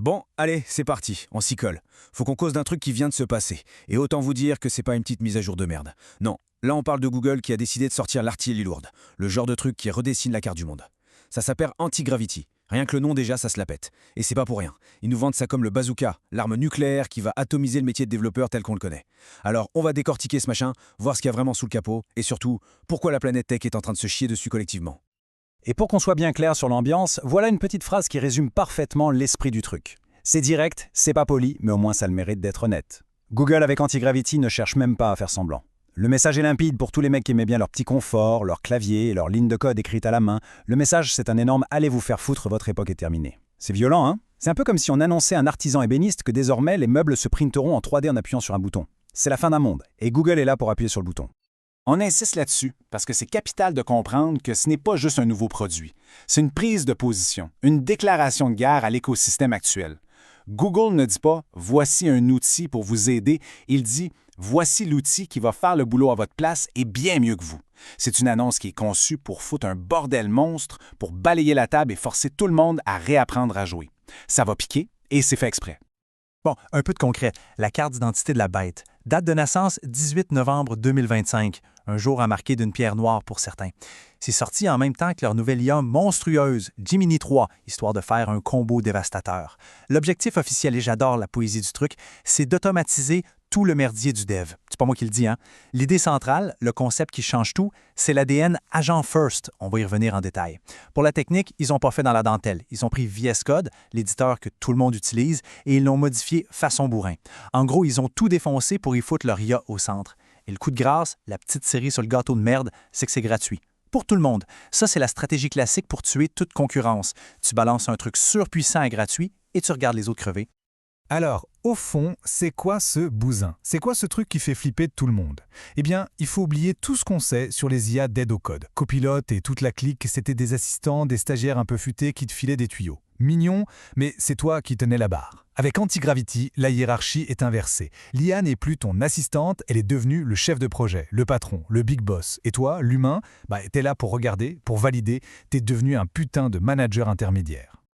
Bon, allez, c'est parti, on s'y colle. Faut qu'on cause d'un truc qui vient de se passer. Et autant vous dire que c'est pas une petite mise à jour de merde. Non, là on parle de Google qui a décidé de sortir l'artillerie lourde. Le genre de truc qui redessine la carte du monde. Ça s'appelle Anti-Gravity. Rien que le nom déjà, ça se la pète. Et c'est pas pour rien. Ils nous vendent ça comme le bazooka, l'arme nucléaire qui va atomiser le métier de développeur tel qu'on le connaît. Alors on va décortiquer ce machin, voir ce qu'il y a vraiment sous le capot, et surtout, pourquoi la planète tech est en train de se chier dessus collectivement. Et pour qu'on soit bien clair sur l'ambiance, voilà une petite phrase qui résume parfaitement l'esprit du truc. C'est direct, c'est pas poli, mais au moins ça a le mérite d'être honnête. Google avec Anti-Gravity ne cherche même pas à faire semblant. Le message est limpide pour tous les mecs qui aimaient bien leur petit confort, leur clavier, leur ligne de code écrite à la main. Le message, c'est un énorme « allez vous faire foutre, votre époque est terminée ». C'est violent, hein? C'est un peu comme si on annonçait à un artisan ébéniste que désormais les meubles se printeront en 3D en appuyant sur un bouton. C'est la fin d'un monde, et Google est là pour appuyer sur le bouton. On insiste là-dessus parce que c'est capital de comprendre que ce n'est pas juste un nouveau produit. C'est une prise de position, une déclaration de guerre à l'écosystème actuel. Google ne dit pas « voici un outil pour vous aider », il dit « voici l'outil qui va faire le boulot à votre place et bien mieux que vous ». C'est une annonce qui est conçue pour foutre un bordel monstre, pour balayer la table et forcer tout le monde à réapprendre à jouer. Ça va piquer et c'est fait exprès. Bon, un peu de concret. La carte d'identité de la bête. Date de naissance 18 novembre 2025. Un jour à marquer d'une pierre noire pour certains. C'est sorti en même temps que leur nouvelle IA monstrueuse, Gemini 3, histoire de faire un combo dévastateur. L'objectif officiel, et j'adore la poésie du truc, c'est d'automatiser tout le merdier du dev. C'est pas moi qui le dis, hein? L'idée centrale, le concept qui change tout, c'est l'ADN Agent First. On va y revenir en détail. Pour la technique, ils n'ont pas fait dans la dentelle. Ils ont pris VS Code, l'éditeur que tout le monde utilise, et ils l'ont modifié façon bourrin. En gros, ils ont tout défoncé pour y foutre leur IA au centre. Et le coup de grâce, la petite série sur le gâteau de merde, c'est que c'est gratuit. Pour tout le monde. Ça, c'est la stratégie classique pour tuer toute concurrence. Tu balances un truc surpuissant et gratuit et tu regardes les autres crever. Alors, au fond, c'est quoi ce bousin? C'est quoi ce truc qui fait flipper tout le monde? Eh bien, il faut oublier tout ce qu'on sait sur les IA d'aide au code. Copilot et toute la clique, c'était des assistants, des stagiaires un peu futés qui te filaient des tuyaux. Mignon, mais c'est toi qui tenais la barre. Avec Anti-Gravity, la hiérarchie est inversée. L'IA n'est plus ton assistante, elle est devenue le chef de projet, le patron, le big boss. Et toi, l'humain, t'es là pour regarder, pour valider, t'es devenu un putain de manager intermédiaire.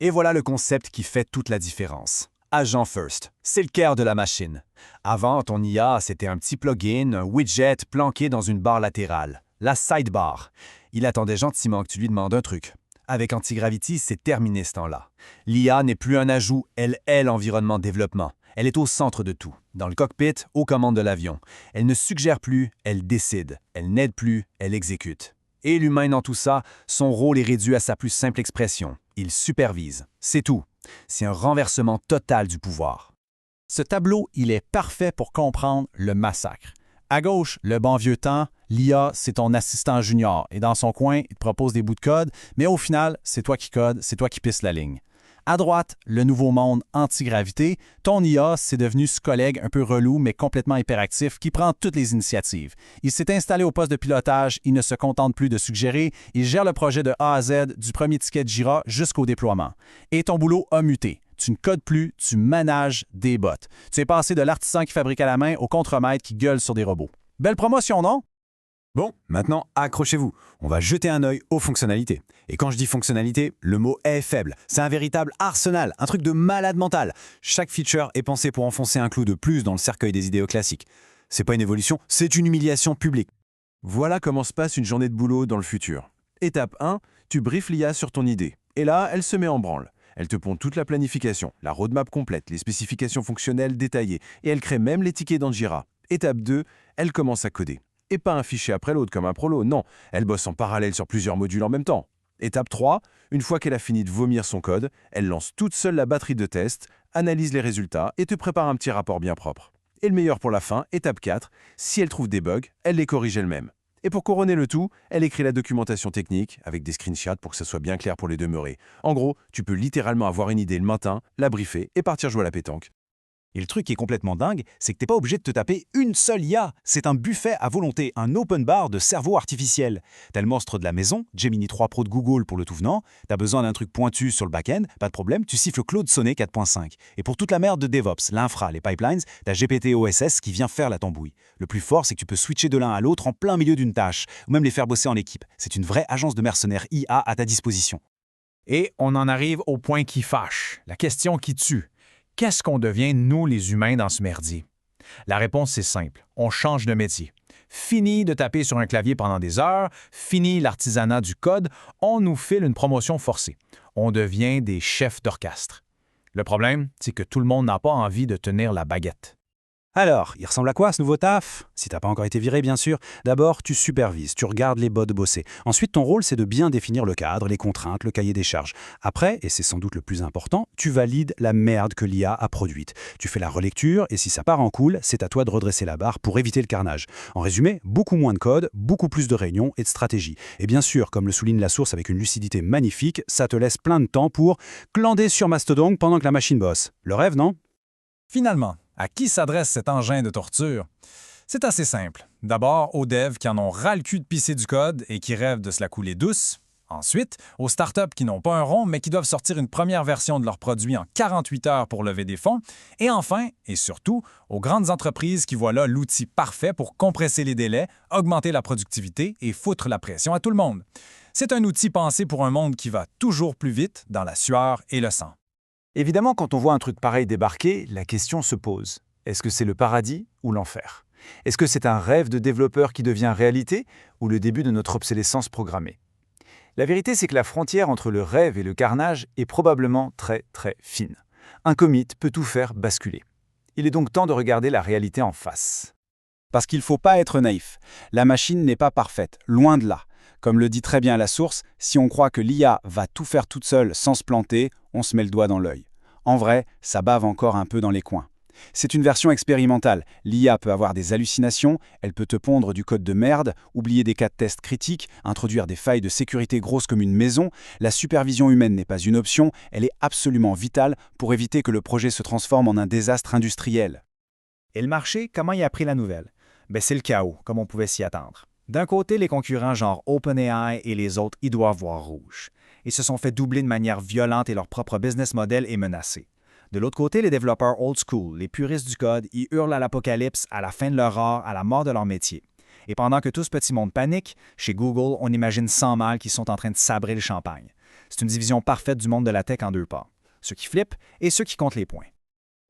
Et voilà le concept qui fait toute la différence. Agent First, c'est le cœur de la machine. Avant, ton IA, c'était un petit plugin, un widget planqué dans une barre latérale, la sidebar. Il attendait gentiment que tu lui demandes un truc. Avec Anti-Gravity, c'est terminé ce temps-là. L'IA n'est plus un ajout, elle est l'environnement de développement. Elle est au centre de tout, dans le cockpit, aux commandes de l'avion. Elle ne suggère plus, elle décide. Elle n'aide plus, elle exécute. Et l'humain dans tout ça, son rôle est réduit à sa plus simple expression. Il supervise. C'est tout. C'est un renversement total du pouvoir. Ce tableau, il est parfait pour comprendre le massacre. À gauche, le bon vieux temps, l'IA, c'est ton assistant junior. Et dans son coin, il te propose des bouts de code, mais au final, c'est toi qui codes, c'est toi qui pisses la ligne. À droite, le nouveau monde anti-gravité. Ton IA, c'est devenu ce collègue un peu relou, mais complètement hyperactif, qui prend toutes les initiatives. Il s'est installé au poste de pilotage, il ne se contente plus de suggérer, il gère le projet de A à Z, du premier ticket de Jira jusqu'au déploiement. Et ton boulot a muté. Tu ne codes plus, tu manages des bots. Tu es passé de l'artisan qui fabrique à la main au contremaître qui gueule sur des robots. Belle promotion, non? Bon, maintenant, accrochez-vous. On va jeter un œil aux fonctionnalités. Et quand je dis fonctionnalité, le mot est faible. C'est un véritable arsenal, un truc de malade mental. Chaque feature est pensée pour enfoncer un clou de plus dans le cercueil des idéaux classiques. C'est pas une évolution, c'est une humiliation publique. Voilà comment se passe une journée de boulot dans le futur. Étape 1, tu briefes l'IA sur ton idée. Et là, elle se met en branle. Elle te pond toute la planification, la roadmap complète, les spécifications fonctionnelles détaillées, et elle crée même les tickets dans Jira. Étape 2, elle commence à coder. Et pas un fichier après l'autre comme un prolo, non, elle bosse en parallèle sur plusieurs modules en même temps. Étape 3, une fois qu'elle a fini de vomir son code, elle lance toute seule la batterie de test, analyse les résultats et te prépare un petit rapport bien propre. Et le meilleur pour la fin, étape 4, si elle trouve des bugs, elle les corrige elle-même. Et pour couronner le tout, elle écrit la documentation technique avec des screenshots pour que ça soit bien clair pour les demeurer. En gros, tu peux littéralement avoir une idée le matin, la briefer et partir jouer à la pétanque. Et le truc qui est complètement dingue, c'est que t'es pas obligé de te taper une seule IA. C'est un buffet à volonté, un open bar de cerveau artificiel. T'as le monstre de la maison, Gemini 3 Pro de Google pour le tout venant. T'as besoin d'un truc pointu sur le back-end, pas de problème, tu siffles Claude Sonnet 4.5. Et pour toute la merde de DevOps, l'infra, les pipelines, t'as GPT OSS qui vient faire la tambouille. Le plus fort, c'est que tu peux switcher de l'un à l'autre en plein milieu d'une tâche, ou même les faire bosser en équipe. C'est une vraie agence de mercenaires IA à ta disposition. Et on en arrive au point qui fâche, la question qui tue. Qu'est-ce qu'on devient, nous, les humains, dans ce merdier? La réponse, c'est simple. On change de métier. Fini de taper sur un clavier pendant des heures, fini l'artisanat du code, on nous file une promotion forcée. On devient des chefs d'orchestre. Le problème, c'est que tout le monde n'a pas envie de tenir la baguette. Alors, il ressemble à quoi ce nouveau taf? Si t'as pas encore été viré, bien sûr. D'abord, tu supervises, tu regardes les bots bosser. Ensuite, ton rôle, c'est de bien définir le cadre, les contraintes, le cahier des charges. Après, et c'est sans doute le plus important, tu valides la merde que l'IA a produite. Tu fais la relecture, et si ça part en couille, c'est à toi de redresser la barre pour éviter le carnage. En résumé, beaucoup moins de code, beaucoup plus de réunions et de stratégies. Et bien sûr, comme le souligne la source avec une lucidité magnifique, ça te laisse plein de temps pour glander sur Mastodon pendant que la machine bosse. Le rêve, non? Finalement, à qui s'adresse cet engin de torture? C'est assez simple. D'abord, aux devs qui en ont ras le cul de pisser du code et qui rêvent de se la couler douce. Ensuite, aux startups qui n'ont pas un rond mais qui doivent sortir une première version de leur produit en 48 heures pour lever des fonds. Et enfin, et surtout, aux grandes entreprises qui voient là l'outil parfait pour compresser les délais, augmenter la productivité et foutre la pression à tout le monde. C'est un outil pensé pour un monde qui va toujours plus vite dans la sueur et le sang. Évidemment, quand on voit un truc pareil débarquer, la question se pose. Est-ce que c'est le paradis ou l'enfer? Est-ce que c'est un rêve de développeur qui devient réalité ou le début de notre obsolescence programmée? La vérité, c'est que la frontière entre le rêve et le carnage est probablement très très fine. Un commit peut tout faire basculer. Il est donc temps de regarder la réalité en face. Parce qu'il ne faut pas être naïf. La machine n'est pas parfaite, loin de là. Comme le dit très bien la source, si on croit que l'IA va tout faire toute seule sans se planter, on se met le doigt dans l'œil. En vrai, ça bave encore un peu dans les coins. C'est une version expérimentale. L'IA peut avoir des hallucinations, elle peut te pondre du code de merde, oublier des cas de test critiques, introduire des failles de sécurité grosses comme une maison. La supervision humaine n'est pas une option, elle est absolument vitale pour éviter que le projet se transforme en un désastre industriel. Et le marché, comment il a pris la nouvelle? C'est le chaos, comme on pouvait s'y attendre. D'un côté, les concurrents genre OpenAI et les autres, ils doivent voir rouge. Ils se sont fait doubler de manière violente et leur propre business model est menacé. De l'autre côté, les développeurs old school, les puristes du code, ils hurlent à l'apocalypse, à la fin de leur art, à la mort de leur métier. Et pendant que tout ce petit monde panique, chez Google, on imagine sans mal qu'ils sont en train de sabrer le champagne. C'est une division parfaite du monde de la tech en deux parts. Ceux qui flippent et ceux qui comptent les points.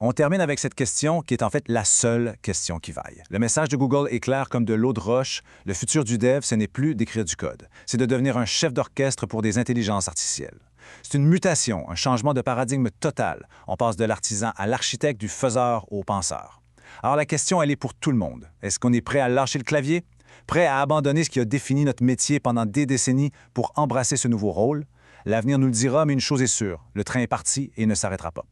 On termine avec cette question qui est en fait la seule question qui vaille. Le message de Google est clair comme de l'eau de roche. Le futur du dev, ce n'est plus d'écrire du code. C'est de devenir un chef d'orchestre pour des intelligences artificielles. C'est une mutation, un changement de paradigme total. On passe de l'artisan à l'architecte, du faiseur au penseur. Alors la question, elle est pour tout le monde. Est-ce qu'on est prêt à lâcher le clavier? Prêt à abandonner ce qui a défini notre métier pendant des décennies pour embrasser ce nouveau rôle? L'avenir nous le dira, mais une chose est sûre, le train est parti et ne s'arrêtera pas.